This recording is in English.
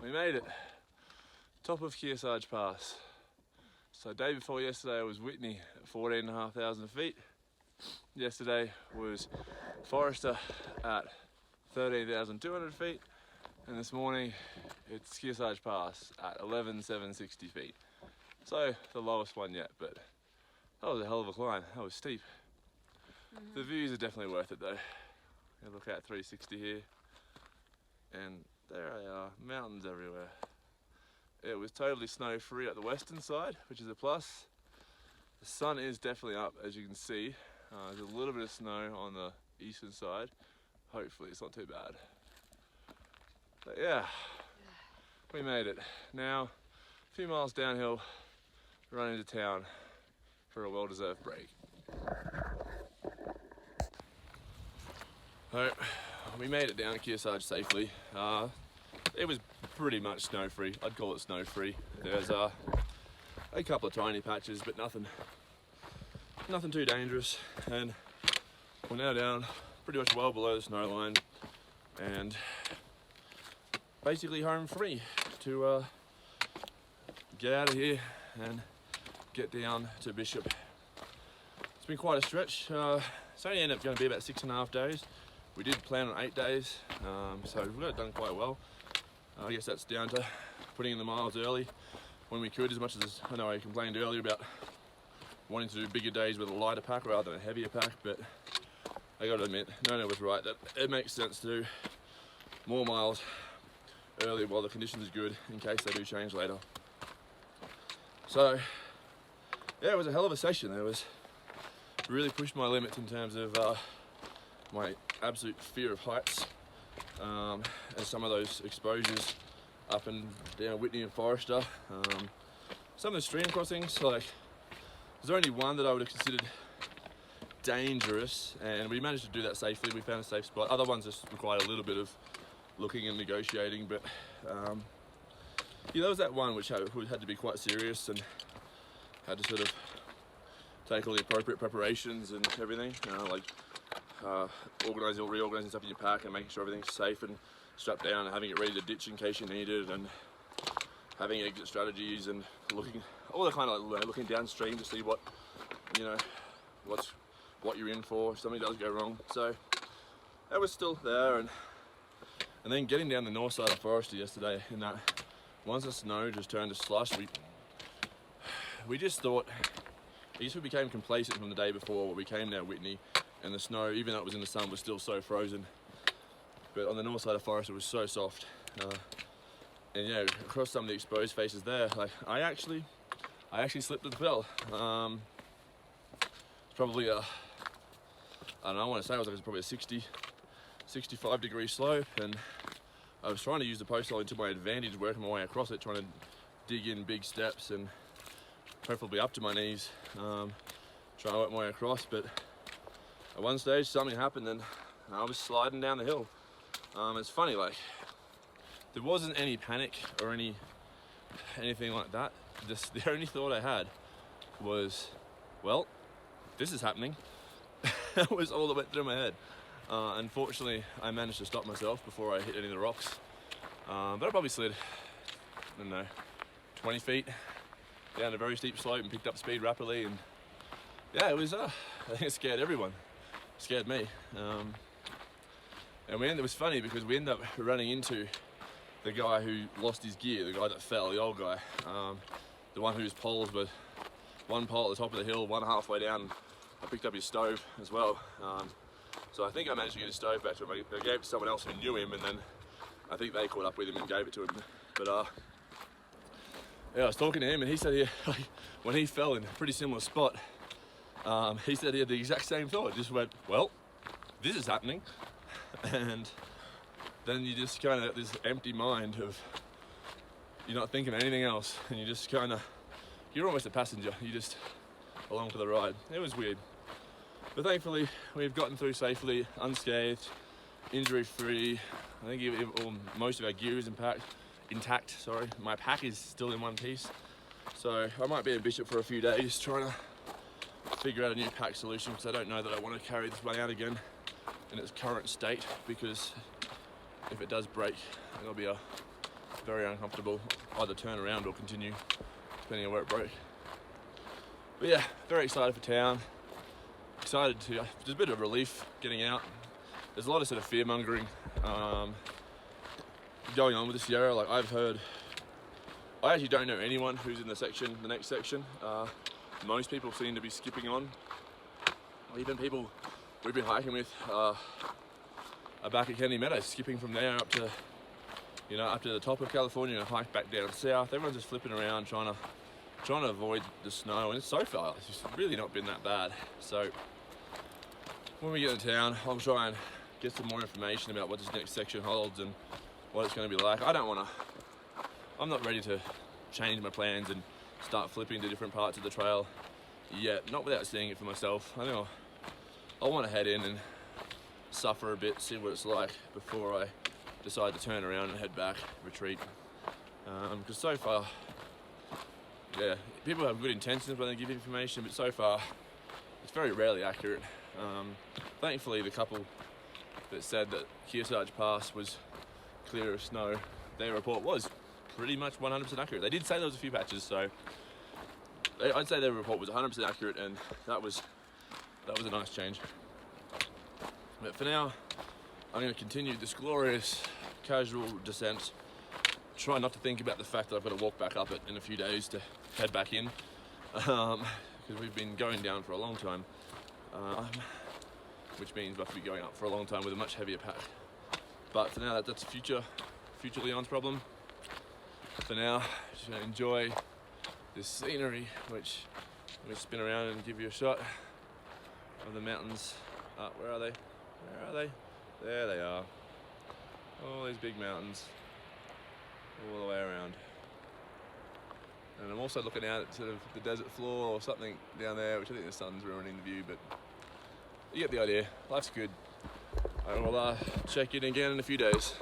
We made it. Top of Kearsarge Pass. So day before yesterday was Whitney at 14,500 feet. Yesterday was Forrester at 13,200 feet. And this morning it's Kearsarge Pass at 11,760 feet. So the lowest one yet, but that was a hell of a climb. That was steep. The views are definitely worth it though. You look at 360 here, and there they are, mountains everywhere. It was totally snow free at the western side, which is a plus. The sun is definitely up, as you can see. There's a little bit of snow on the eastern side. Hopefully it's not too bad. But yeah, we made it. Now, a few miles downhill, run into town for a well-deserved break. So, we made it down to Kearsarge safely. It was pretty much snow-free. I'd call it snow-free. There's a couple of tiny patches, but nothing too dangerous. And we're now down pretty much well below the snow line, and basically home free to get out of here and get down to Bishop. It's been quite a stretch. It's only ended up going to be about 6.5 days. We did plan on 8 days, so we've got it done quite well. I guess that's down to putting in the miles early when we could, as much as I know I complained earlier about wanting to do bigger days with a lighter pack rather than a heavier pack, but I gotta admit, Nono was right, that it makes sense to do more miles early while the conditions are good in case they do change later. So yeah, it was a hell of a session. It was really pushed my limits in terms of my absolute fear of heights, and some of those exposures up and down Whitney and Forrester. Some of the stream crossings, like, there's only one that I would have considered dangerous, and we managed to do that safely. We found a safe spot. Other ones just required a little bit of looking and negotiating, but yeah, there was that one which had to be quite serious and had to sort of take all the appropriate preparations and everything, like reorganizing stuff in your pack and making sure everything's safe and strapped down and having it ready to ditch in case you need it, and having exit strategies and all the kind of looking downstream to see what you're in for if something does go wrong. So that was still there, and then getting down the north side of Forrester yesterday, in that once the snow just turned to slush, we just thought, I guess we became complacent from the day before where we came down Whitney, and the snow, even though it was in the sun, was still so frozen. But on the north side of Forrester it was so soft. And yeah, across some of the exposed faces there, like I actually slipped and fell. It's probably I don't know, I want to say it was probably a 65 degree slope, and I was trying to use the post hole to my advantage, working my way across it, trying to dig in big steps and preferably up to my knees, trying to work my way across. But at one stage something happened and I was sliding down the hill. It's funny, like, there wasn't any panic or anything like that. Just the only thought I had was, well, this is happening. That was all that went through my head. Unfortunately, I managed to stop myself before I hit any of the rocks. But I probably slid, I don't know, 20 feet down a very steep slope and picked up speed rapidly. And yeah, it was, I think it scared everyone. It scared me. And it was funny because we ended up running into the guy who lost his gear, the guy that fell, the old guy. The one whose poles were one pole at the top of the hill, one halfway down. I picked up his stove as well. So I think I managed to get his stove back to him. I gave it to someone else who knew him, and then I think they caught up with him and gave it to him. But yeah, I was talking to him, and he said when he fell in a pretty similar spot, he said he had the exact same thought. Just went, well, this is happening. And then you just kind of, this empty mind of, you're not thinking of anything else, and you just kind of, you're almost a passenger, you just along for the ride. It was weird. But thankfully, we've gotten through safely, unscathed, injury-free. I think most of our gear is intact. Sorry. My pack is still in one piece. So I might be in Bishop for a few days trying to figure out a new pack solution, because I don't know that I want to carry this one out again in its current state, because if it does break, it'll be a very uncomfortable. Either turn around or continue, depending on where it broke. But yeah, very excited for town. Excited to, there's a bit of relief getting out. There's a lot of sort of fear mongering going on with the Sierra. Like I've heard, I actually don't know anyone who's in the next section. Most people seem to be skipping on. Even people we've been hiking with are back at Kennedy Meadows, skipping from there up to, up to the top of California and hike back down south. Everyone's just flipping around trying to avoid the snow, and so far it's just really not been that bad. So when we get into town, I'll try and get some more information about what this next section holds and what it's going to be like. I'm not ready to change my plans and start flipping to different parts of the trail yet, not without seeing it for myself. I think I'll want to head in and suffer a bit, see what it's like before I decide to turn around and head back, retreat. Because so far, yeah, people have good intentions when they give information, but so far it's very rarely accurate. Thankfully, the couple that said that Kearsarge Pass was clear of snow, their report was pretty much 100% accurate. They did say there was a few patches, so I'd say their report was 100% accurate, and that was a nice change. But for now, I'm going to continue this glorious casual descent. Try not to think about the fact that I've got to walk back up it in a few days to head back in, because we've been going down for a long time, which means we'll have to be going up for a long time with a much heavier pack. But for now, that's future Leon's problem. For now, just going to enjoy this scenery, which I'm going to spin around and give you a shot of the mountains. Where are they? Where are they? There they are. All these big mountains all the way around. And I'm also looking out at sort of the desert floor or something down there, which I think the sun's ruining the view, but you get the idea. Life's good. I will check in again in a few days.